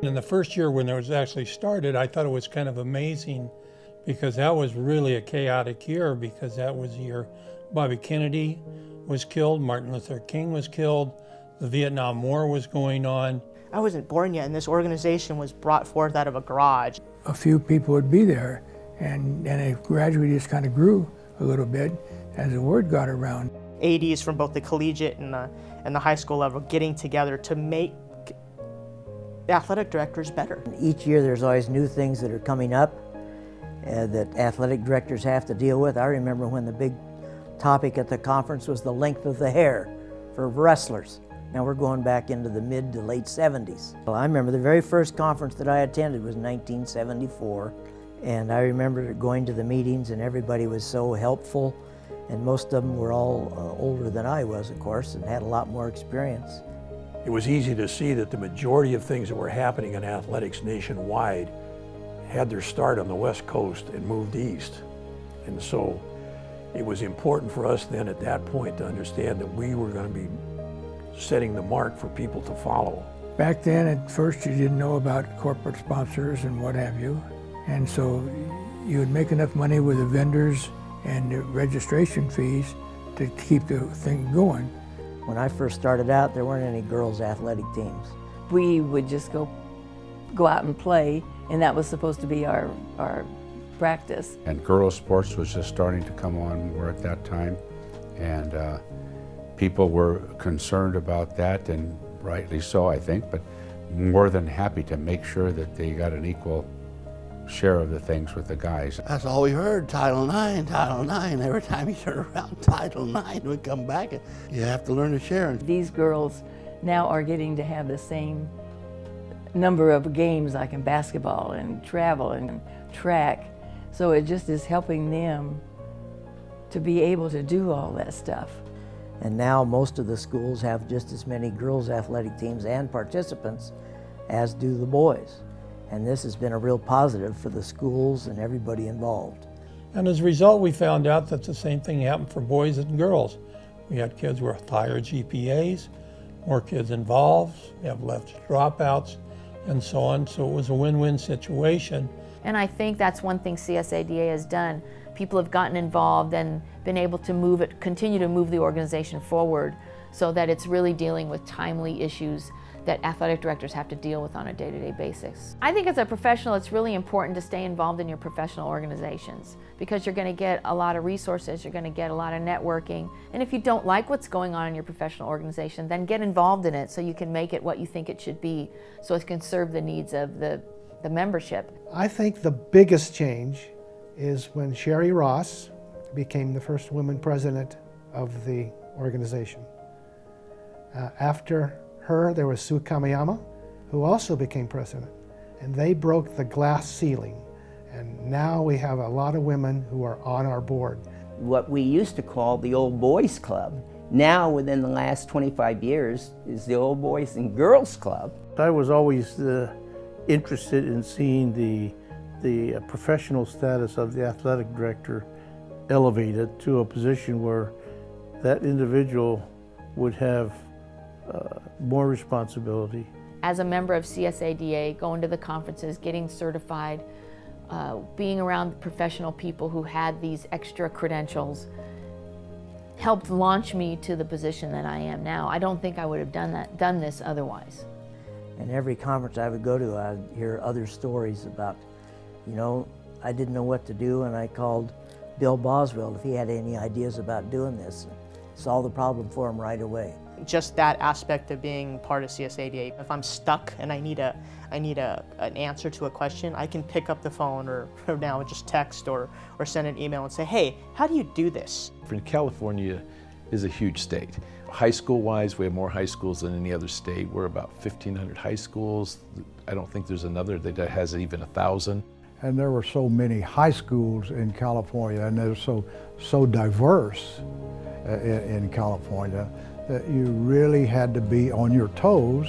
In the first year when it was actually started, I thought it was kind of amazing because that was really a chaotic year, because that was the year Bobby Kennedy was killed, Martin Luther King was killed, the Vietnam War was going on. I wasn't born yet, and this organization was brought forth out of a garage. A few people would be there, and it gradually just kind of grew a little bit as the word got around. ADs from both the collegiate and the high school level getting together to make athletic directors better. Each year there's always new things that are coming up that athletic directors have to deal with. I remember when the big topic at the conference was the length of the hair for wrestlers. Now we're going back into the mid to late 70s. Well, I remember the very first conference that I attended was 1974, and I remember going to the meetings and everybody was so helpful, and most of them were all older than I was, of course, and had a lot more experience. It was easy to see that the majority of things that were happening in athletics nationwide had their start on the West Coast and moved east. And so it was important for us then at that point to understand that we were going to be setting the mark for people to follow. Back then, at first, you didn't know about corporate sponsors and what have you. And so you would make enough money with the vendors and the registration fees to keep the thing going. When I first started out, there weren't any girls' athletic teams. We would just go out and play, and that was supposed to be our practice. And girls' sports was just starting to come on board at that time, and people were concerned about that, and rightly so, I think, but more than happy to make sure that they got an equal share of the things with the guys. That's all we heard, Title IX, Title IX. Every time you turn around, Title IX would come back. You have to learn to share. These girls now are getting to have the same number of games like in basketball and travel and track. So it just is helping them to be able to do all that stuff. And now most of the schools have just as many girls' athletic teams and participants as do the boys. And this has been a real positive for the schools and everybody involved. And as a result, we found out that the same thing happened for boys and girls. We had kids with higher GPAs, more kids involved, we have less dropouts, and so on. So it was a win-win situation. And I think that's one thing CSADA has done. People have gotten involved and been able to continue to move the organization forward so that it's really dealing with timely issues that athletic directors have to deal with on a day-to-day basis. I think as a professional, it's really important to stay involved in your professional organizations because you're going to get a lot of resources, you're going to get a lot of networking, and if you don't like what's going on in your professional organization, then get involved in it so you can make it what you think it should be so it can serve the needs of the membership. I think the biggest change is when Sherry Ross became the first woman president of the organization. After her, there was Sue Kamiyama, who also became president, and they broke the glass ceiling. And now we have a lot of women who are on our board. What we used to call the old boys club, now within the last 25 years is the old boys and girls club. I was always interested in seeing the professional status of the athletic director elevated to a position where that individual would have more responsibility. As a member of CSADA, going to the conferences, getting certified, being around professional people who had these extra credentials helped launch me to the position that I am now. I don't think I would have done this otherwise. And every conference I would go to, I'd hear other stories about, you know, I didn't know what to do, and I called Bill Boswell if he had any ideas about doing this. Solve the problem for him right away. Just that aspect of being part of CSADA. If I'm stuck and I need an answer to a question, I can pick up the phone or now just text or send an email and say, hey, how do you do this? California is a huge state. High school-wise, we have more high schools than any other state. We're about 1,500 high schools. I don't think there's another that has even 1,000. And there were so many high schools in California, and they're so diverse in California that you really had to be on your toes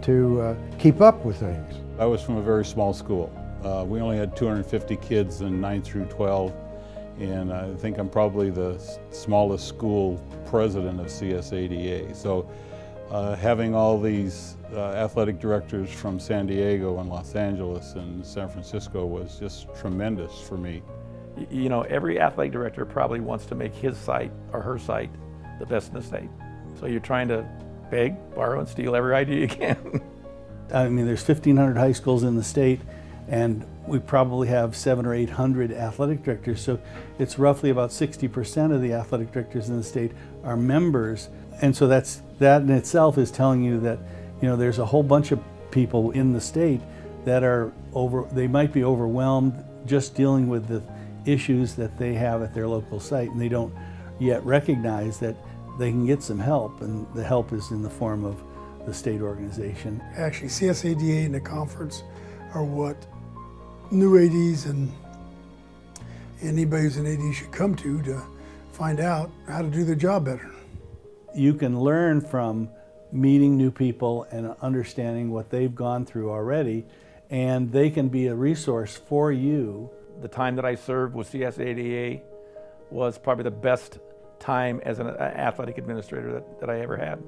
to keep up with things. I was from a very small school. We only had 250 kids in 9 through 12, and I think I'm probably the smallest school president of CSADA. So Having all these athletic directors from San Diego and Los Angeles and San Francisco was just tremendous for me. You know, every athletic director probably wants to make his site or her site the best in the state. So you're trying to beg, borrow, and steal every idea you can. I mean, there's 1,500 high schools in the state, and we probably have 700 or 800 athletic directors. So it's roughly about 60% of the athletic directors in the state are members. And so that in itself is telling you that, you know, there's a whole bunch of people in the state that are they might be overwhelmed just dealing with the issues that they have at their local site, and they don't yet recognize that they can get some help, and the help is in the form of the state organization. Actually, CSADA and the conference are what new ADs and anybody who's an AD should come to find out how to do their job better. You can learn from meeting new people and understanding what they've gone through already, and they can be a resource for you. The time that I served with CSADA was probably the best time as an athletic administrator that I ever had.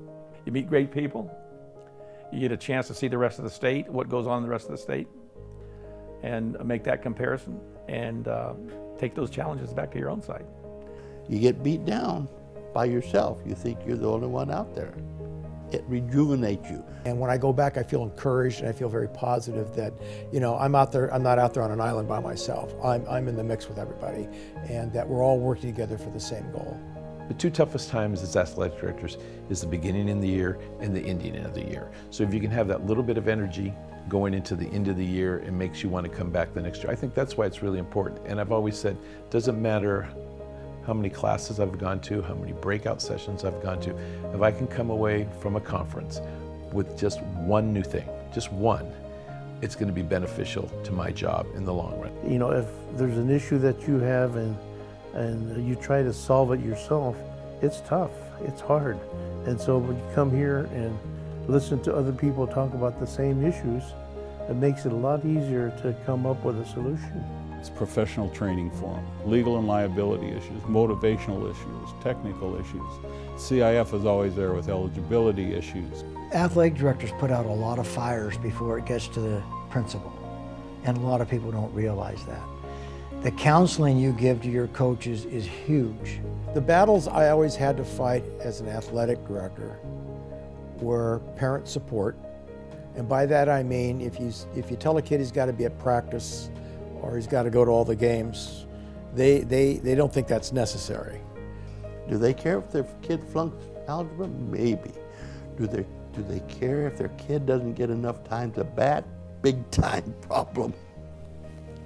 You meet great people, you get a chance to see the rest of the state, what goes on in the rest of the state, and make that comparison and take those challenges back to your own site. You get beat down by yourself. You think you're the only one out there. It rejuvenates you. And when I go back, I feel encouraged and I feel very positive that, you know, I'm not out there on an island by myself. I'm in the mix with everybody, and that we're all working together for the same goal. The two toughest times as athletic directors is the beginning of the year and the ending of the year. So if you can have that little bit of energy going into the end of the year, it makes you want to come back the next year. I think that's why it's really important. And I've always said, it doesn't matter how many classes I've gone to, how many breakout sessions I've gone to, if I can come away from a conference with just one new thing, just one, it's going to be beneficial to my job in the long run. You know, if there's an issue that you have and you try to solve it yourself, it's tough, it's hard. And so when you come here and listen to other people talk about the same issues, it makes it a lot easier to come up with a solution. It's professional training for them, legal and liability issues, motivational issues, technical issues. CIF is always there with eligibility issues. Athletic directors put out a lot of fires before it gets to the principal, and a lot of people don't realize that. The counseling you give to your coaches is huge. The battles I always had to fight as an athletic director were parent support. And by that I mean, if you tell a kid he's got to be at practice or he's got to go to all the games, they don't think that's necessary. Do they care if their kid flunks algebra? Maybe. Do they care if their kid doesn't get enough time to bat? Big time problem.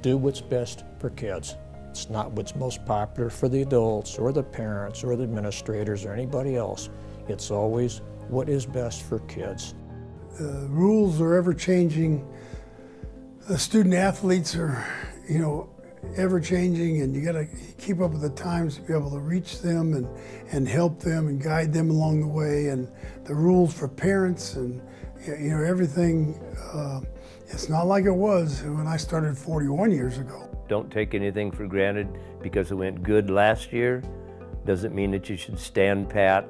Do what's best for kids. It's not what's most popular for the adults or the parents or the administrators or anybody else. It's always what is best for kids. The rules are ever changing. The student athletes are, you know, ever changing, and you got to keep up with the times to be able to reach them and help them and guide them along the way. And the rules for parents and, you know, everything. It's not like it was when I started 41 years ago. Don't take anything for granted because it went good last year. Doesn't mean that you should stand pat.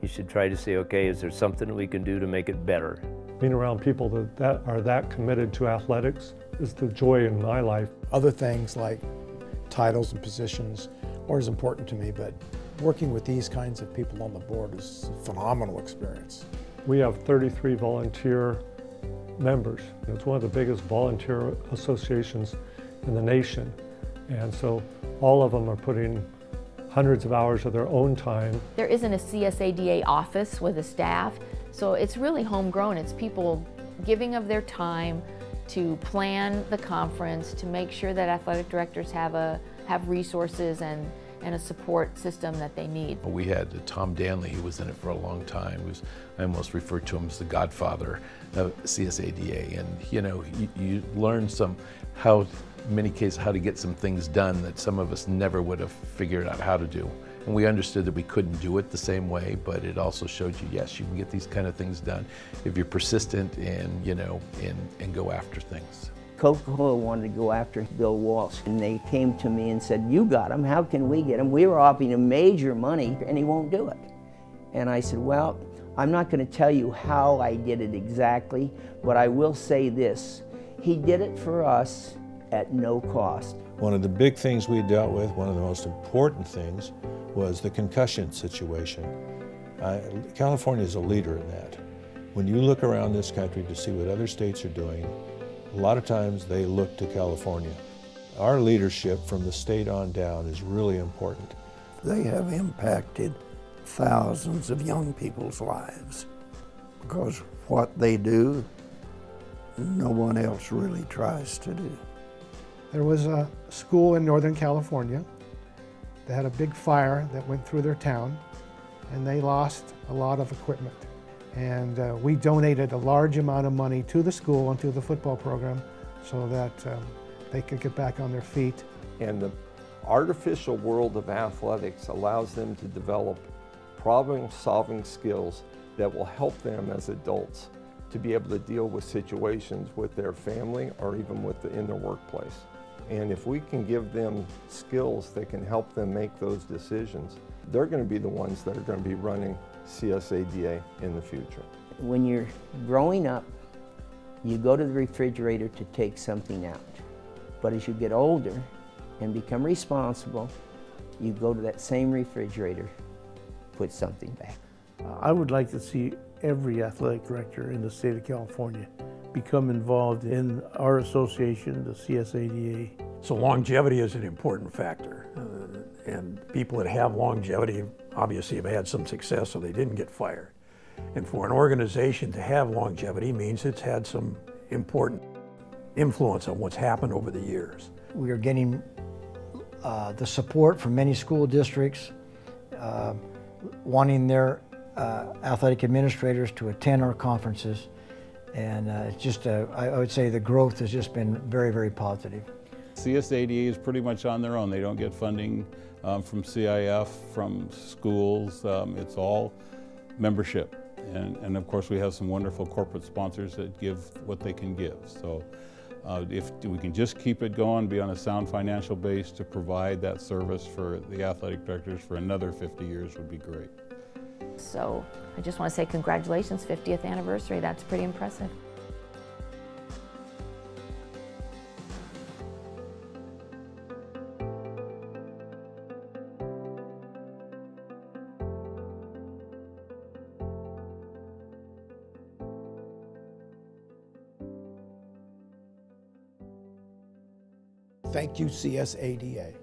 You should try to say, okay, is there something we can do to make it better? Being around people that are that committed to athletics is the joy in my life. Other things like titles and positions aren't as important to me, but working with these kinds of people on the board is a phenomenal experience. We have 33 volunteer members. It's one of the biggest volunteer associations in the nation. And so all of them are putting hundreds of hours of their own time. There isn't a CSADA office with a staff, so it's really homegrown. It's people giving of their time to plan the conference, to make sure that athletic directors have resources and a support system that they need. We had Tom Danley, who was in it for a long time. I almost refer to him as the godfather of CSADA. And you know, you learn how to get some things done that some of us never would have figured out how to do. And we understood that we couldn't do it the same way, but it also showed you, yes, you can get these kind of things done if you're persistent and, you know, and go after things. Coca-Cola wanted to go after Bill Walsh, and they came to me and said, you got him, how can we get him? We were offering him major money, and he won't do it. And I said, well, I'm not going to tell you how I did it exactly, but I will say this. He did it for us at no cost. One of the big things we dealt with, one of the most important things, was the concussion situation. California is a leader in that. When you look around this country to see what other states are doing, a lot of times they look to California. Our leadership from the state on down is really important. They have impacted thousands of young people's lives because what they do, no one else really tries to do. There was a school in Northern California that had a big fire that went through their town, and they lost a lot of equipment. And we donated a large amount of money to the school and to the football program so that they could get back on their feet. And the artificial world of athletics allows them to develop problem-solving skills that will help them as adults to be able to deal with situations with their family or even in their workplace. And if we can give them skills that can help them make those decisions, they're going to be the ones that are going to be running CSADA in the future. When you're growing up, you go to the refrigerator to take something out. But as you get older and become responsible, you go to that same refrigerator, put something back. I would like to see every athletic director in the state of California become involved in our association, the CSADA. So longevity is an important factor. And people that have longevity obviously have had some success, so they didn't get fired. And for an organization to have longevity means it's had some important influence on what's happened over the years. We are getting the support from many school districts wanting their athletic administrators to attend our conferences. And it's just, I would say the growth has just been very, very positive. CSADA is pretty much on their own. They don't get funding from CIF, from schools. It's all membership. And of course we have some wonderful corporate sponsors that give what they can give. So if we can just keep it going, be on a sound financial base to provide that service for the athletic directors for another 50 years would be great. So I just want to say congratulations, 50th anniversary. That's pretty impressive. Thank you, CSADA.